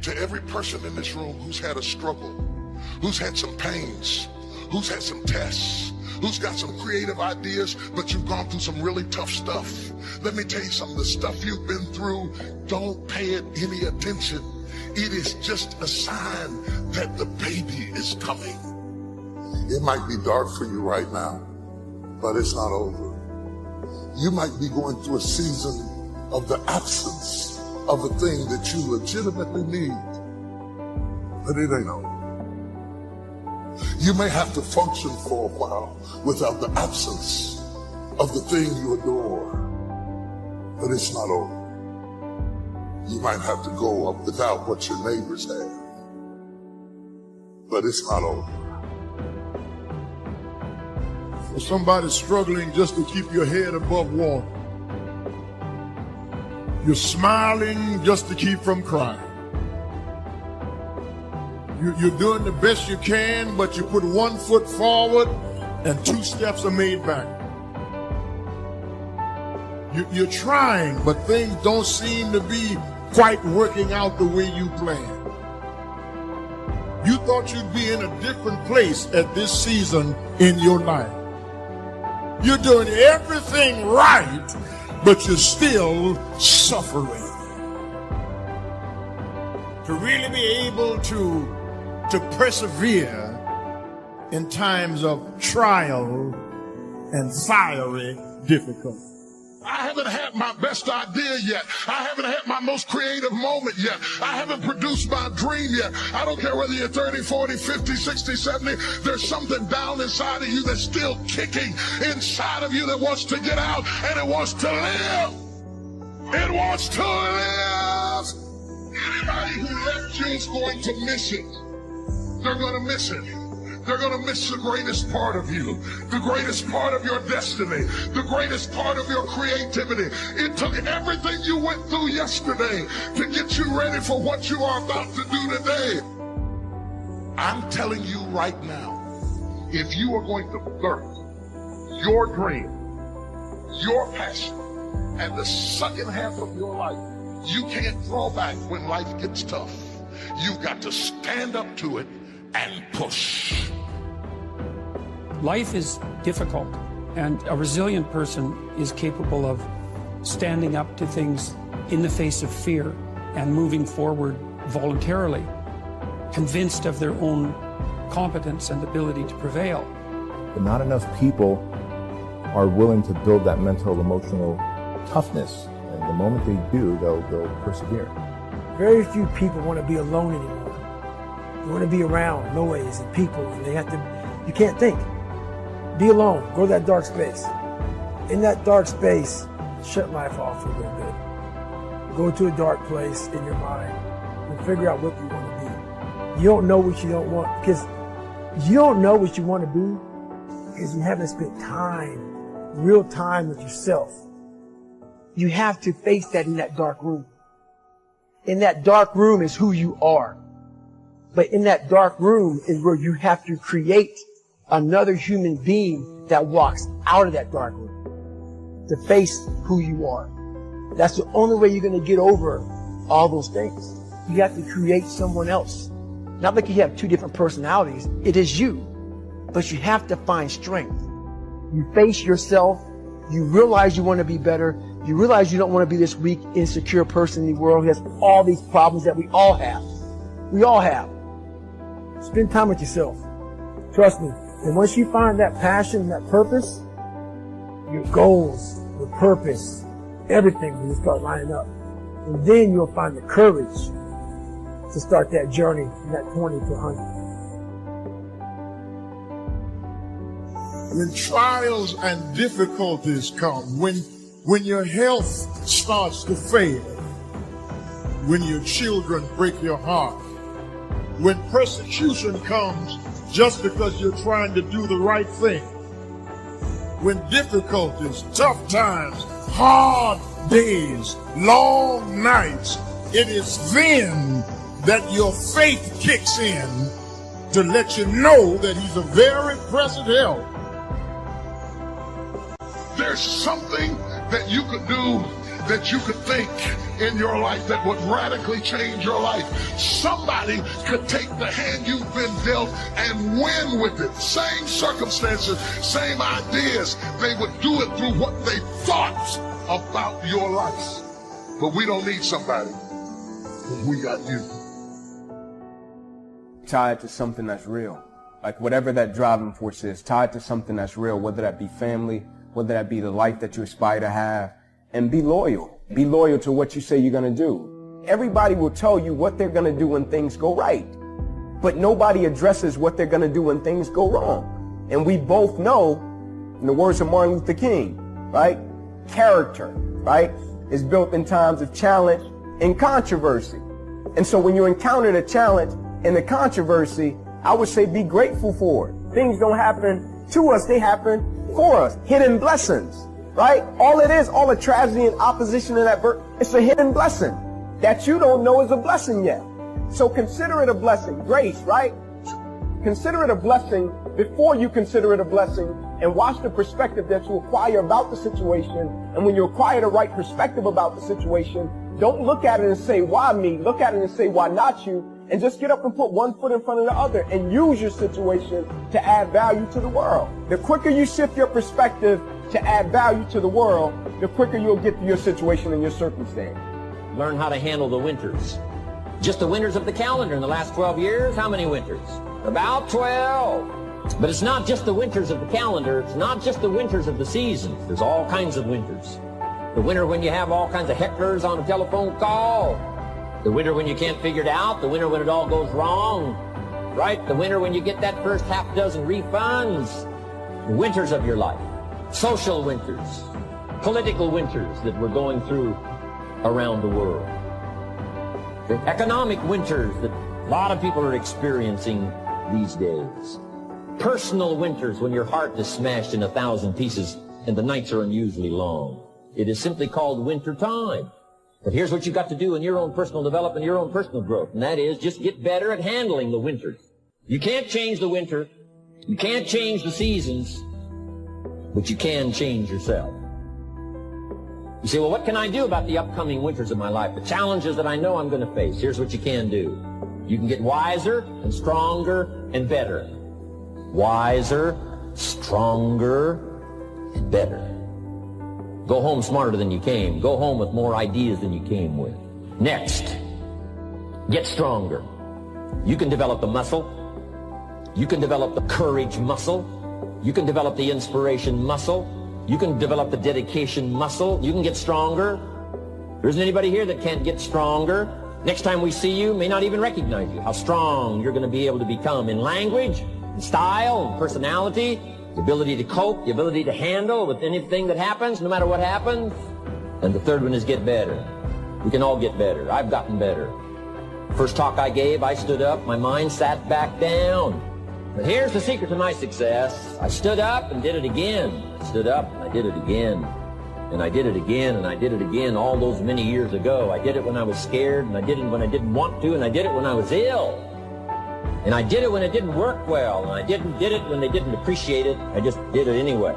to every person in this room who's had a struggle, who's had some pains, who's had some tests, who's got some creative ideas, but you've gone through some really tough stuff. Let me tell you something, the stuff you've been through, don't pay it any attention. It is just a sign that the baby is coming. It might be dark for you right now, but it's not over. You might be going through a season of the absence of a thing that you legitimately need, but it ain't over. You may have to function for a while without the absence of the thing you adore, but it's not over. You might have to go up without what your neighbors have, but it's not over. For somebody struggling just to keep your head above water, you're smiling just to keep from crying. You're doing the best you can, but you put 1 foot forward and 2 steps are made back. You're trying, but things don't seem to be quite working out the way you planned. You thought you'd be in a different place at this season in your life. You're doing everything right, but you're still suffering. To really be able to persevere in times of trial and fiery difficulty. I haven't had my best idea yet. I haven't had my most creative moment yet. I haven't produced my dream yet. I don't care whether you're 30, 40, 50, 60, 70. There's something down inside of you that's still kicking inside of you that wants to get out, and it wants to live. It wants to live. Anybody who left you is going to miss it. They're going to miss it. They're going to miss the greatest part of you, the greatest part of your destiny, the greatest part of your creativity. It took everything you went through yesterday to get you ready for what you are about to do today. I'm telling you right now, if you are going to birth your dream, your passion, and the second half of your life, you can't draw back when life gets tough. You've got to stand up to it and push. Life is difficult, and a resilient person is capable of standing up to things in the face of fear and moving forward voluntarily, convinced of their own competence and ability to prevail. But not enough people are willing to build that mental, emotional toughness, and the moment they do, they'll persevere. Very few people want to be alone anymore. They want to be around noise and people, and you can't think. Be alone, go to that dark space. In that dark space, shut life off for a little bit. Go to a dark place in your mind and figure out what you want to be. You don't know what you don't want, because you don't know what you want to be because you haven't spent time, real time with yourself. You have to face that in that dark room. In that dark room is who you are. But in that dark room is where you have to create another human being that walks out of that dark room to face who you are. That's the only way you're going to get over all those things. You have to create someone else. Not like you have 2 different personalities. It is you. But you have to find strength. You face yourself. You realize you want to be better. You realize you don't want to be this weak, insecure person in the world who has all these problems that we all have. We all have. Spend time with yourself. Trust me. And once you find that passion and that purpose, your goals, your purpose, everything will start lining up. And then you'll find the courage to start that journey from that 20 to 100. When trials and difficulties come, when your health starts to fail, when your children break your heart, when persecution comes just because you're trying to do the right thing, when difficulties, tough times, hard days, long nights, it is then that your faith kicks in to let you know that he's a very present help. There's something that you could do that you could think in your life that would radically change your life. Somebody could take the hand you've been dealt and win with it. Same circumstances, same ideas. They would do it through what they thought about your life. But we don't need somebody. We got you. Tie it to something that's real. Like whatever that driving force is, tie it to something that's real, whether that be family, whether that be the life that you aspire to have, and be loyal. Be loyal to what you say you're going to do. Everybody will tell you what they're going to do when things go right, but nobody addresses what they're going to do when things go wrong. And we both know, in the words of Martin Luther King, right, character, right, is built in times of challenge and controversy. And so when you encounter the challenge and the controversy, I would say be grateful for it. Things don't happen to us, they happen for us. Hidden blessings, right? All it is, all the tragedy and opposition and adversity, it's a hidden blessing that you don't know is a blessing yet. So consider it a blessing. Grace, right? Consider it a blessing before you consider it a blessing, and watch the perspective that you acquire about the situation. And when you acquire the right perspective about the situation, don't look at it and say, why me? Look at it and say, why not you? And just get up and put one foot in front of the other and use your situation to add value to the world. The quicker you shift your perspective to add value to the world, the quicker you'll get to your situation and your circumstance. Learn how to handle the winters. Just the winters of the calendar in the last 12 years, how many winters? About 12. But it's not just the winters of the calendar, it's not just the winters of the seasons. There's all kinds of winters. The winter when you have all kinds of hecklers on a telephone call. The winter when you can't figure it out. The winter when it all goes wrong. Right? The winter when you get that first half dozen refunds. The winters of your life. Social winters. Political winters that we're going through around the world. The economic winters that a lot of people are experiencing these days. Personal winters when your heart is smashed in 1,000 pieces and the nights are unusually long. It is simply called winter time. But here's what you've got to do in your own personal development, your own personal growth, and that is just get better at handling the winters. You can't change the winter, you can't change the seasons, but you can change yourself. You say, well, what can I do about the upcoming winters of my life, the challenges that I know I'm going to face? Here's what you can do. You can get wiser and stronger and better. Wiser, stronger, and better. Go home smarter than you came. Go home with more ideas than you came with. Next, get stronger. You can develop the muscle. You can develop the courage muscle. You can develop the inspiration muscle. You can develop the dedication muscle. You can get stronger. There isn't anybody here that can't get stronger. Next time we see you, may not even recognize you. How strong you're going to be able to become in language, in style, in personality, the ability to cope, the ability to handle with anything that happens, no matter what happens. And the third one is get better. We can all get better. I've gotten better. First talk I gave, I stood up, my mind sat back down. But here's the secret to my success. I stood up and did it again. I stood up and I did it again. And I did it again and I did it again all those many years ago. I did it when I was scared, and I did it when I didn't want to, and I did it when I was ill. And I did it when it didn't work well, and I did it when they didn't appreciate it. I just did it anyway.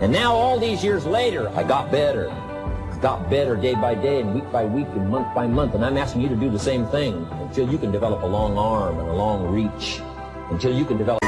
And now all these years later, I got better. I got better day by day and week by week and month by month. And I'm asking you to do the same thing until you can develop a long arm and a long reach. Until you can develop...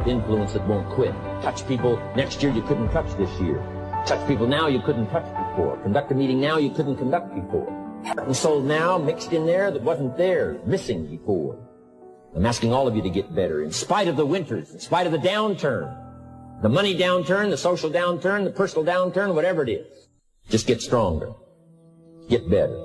Influence that won't quit. Touch people next year you couldn't touch this year. Touch people now you couldn't touch before. before. Conduct a meeting now you couldn't conduct before. Heart and soul now mixed in there that wasn't there, missing before. I'm asking all of you to get better in spite of the winters, in spite of the downturn. The money downturn, the social downturn, the personal downturn, whatever it is. Just get stronger. Get better.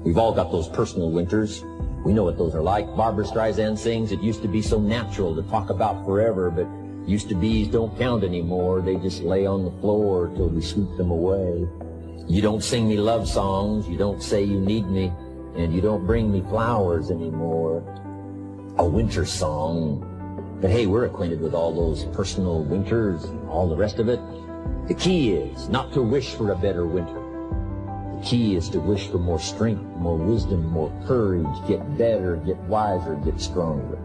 We've all got those personal winters. We know what those are like. Barbara Streisand sings, it used to be so natural to talk about forever, but used to be's don't count anymore. They just lay on the floor till we sweep them away. You don't sing me love songs, you don't say you need me, and you don't bring me flowers anymore. A winter song. But hey, we're acquainted with all those personal winters and all the rest of it. The key is not to wish for a better winter. The key is to wish for more strength, more wisdom, more courage, get better, get wiser, get stronger.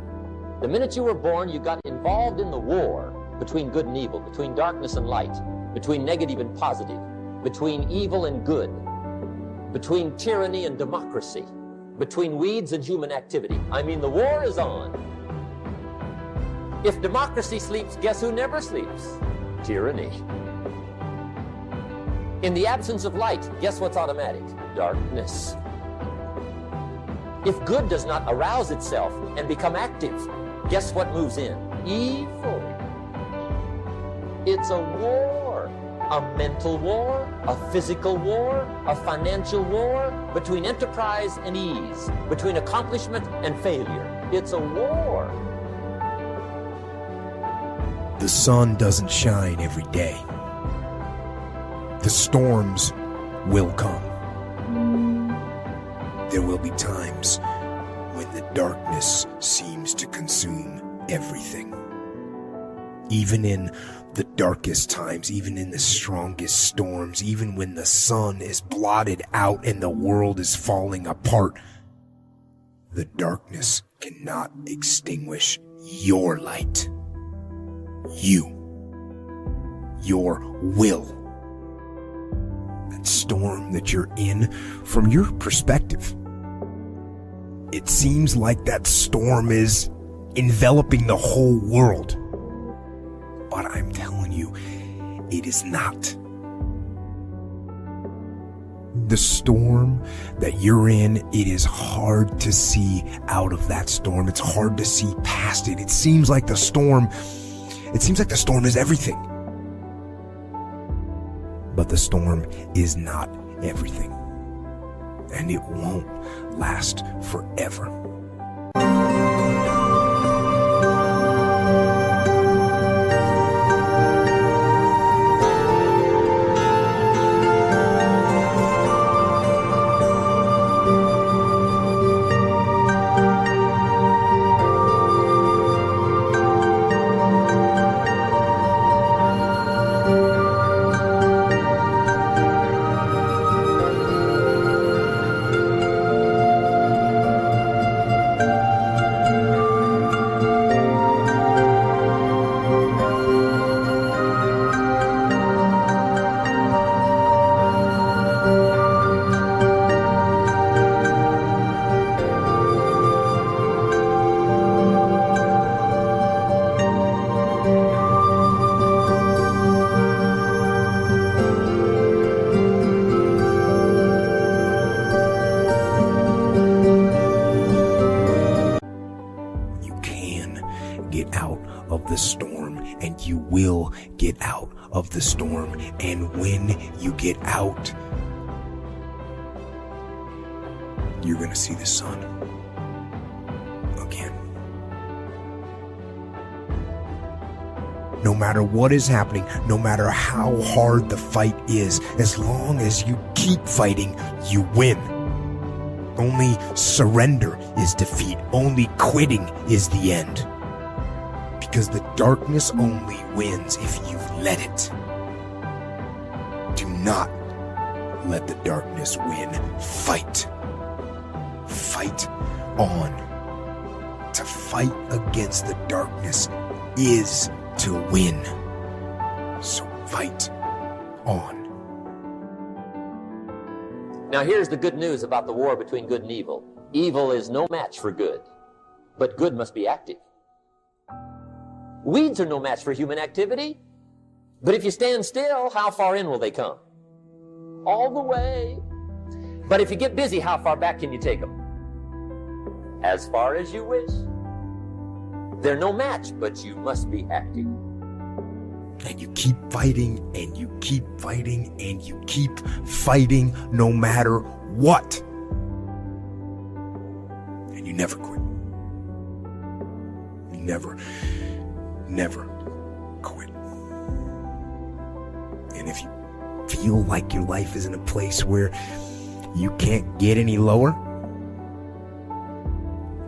The minute you were born, you got involved in the war between good and evil, between darkness and light, between negative and positive, between evil and good, between tyranny and democracy, between weeds and human activity. I mean, the war is on. If democracy sleeps, guess who never sleeps? Tyranny. In the absence of light, guess what's automatic? Darkness. If good does not arouse itself and become active, guess what moves in? Evil. It's a war. A mental war, a physical war, a financial war, between enterprise and ease, between accomplishment and failure. It's a war. The sun doesn't shine every day. The storms will come. There will be times when the darkness seems to consume everything. Even in the darkest times, even in the strongest storms, even when the sun is blotted out and the world is falling apart, the darkness cannot extinguish your light. Your will. That storm that you're in, from your perspective, it seems like that storm is enveloping the whole world. But I'm telling you, it is not. The storm that you're in, it is hard to see out of that storm. It's hard to see past it. It seems like the storm is everything. But the storm is not everything. And it won't last forever. Of the storm, and when you get out, you're gonna see the sun again. No matter what is happening, no matter how hard the fight is, as long as you keep fighting, you win. Only surrender is defeat. Only quitting is the end. Because the darkness only wins if you let it. Do not let the darkness win. Fight. Fight on. To fight against the darkness is to win. So fight on. Now here's the good news about the war between good and evil. Evil is no match for good, but good must be active. Weeds are no match for human activity, but if you stand still, how far in will they come? all the way. But if you get busy, how far back can you take them? As far as you wish. They're no match, but you must be active. And you keep fighting, and you keep fighting, and you keep fighting no matter what. And you never quit. You never quit. And if you feel like your life is in a place where you can't get any lower,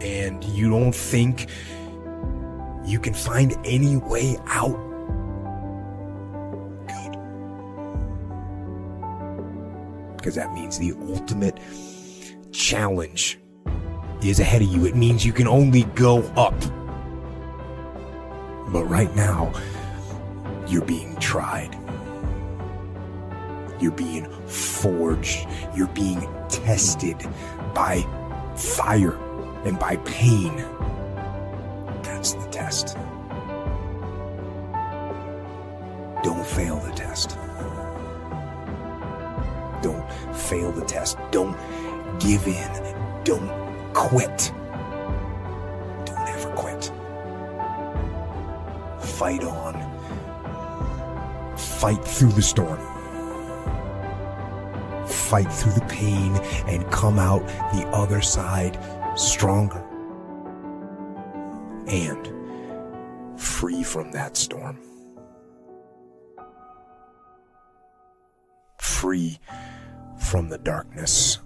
and you don't think you can find any way out, good. Because that means the ultimate challenge is ahead of you. It means you can only go up. But right now, you're being tried. You're being forged. You're being tested by fire and by pain. That's the test. Don't fail the test. Don't fail the test. Don't give in. Don't quit. Don't ever quit. Fight on. Fight through the storm. Fight through the pain and come out the other side stronger and free from that storm. Free from the darkness.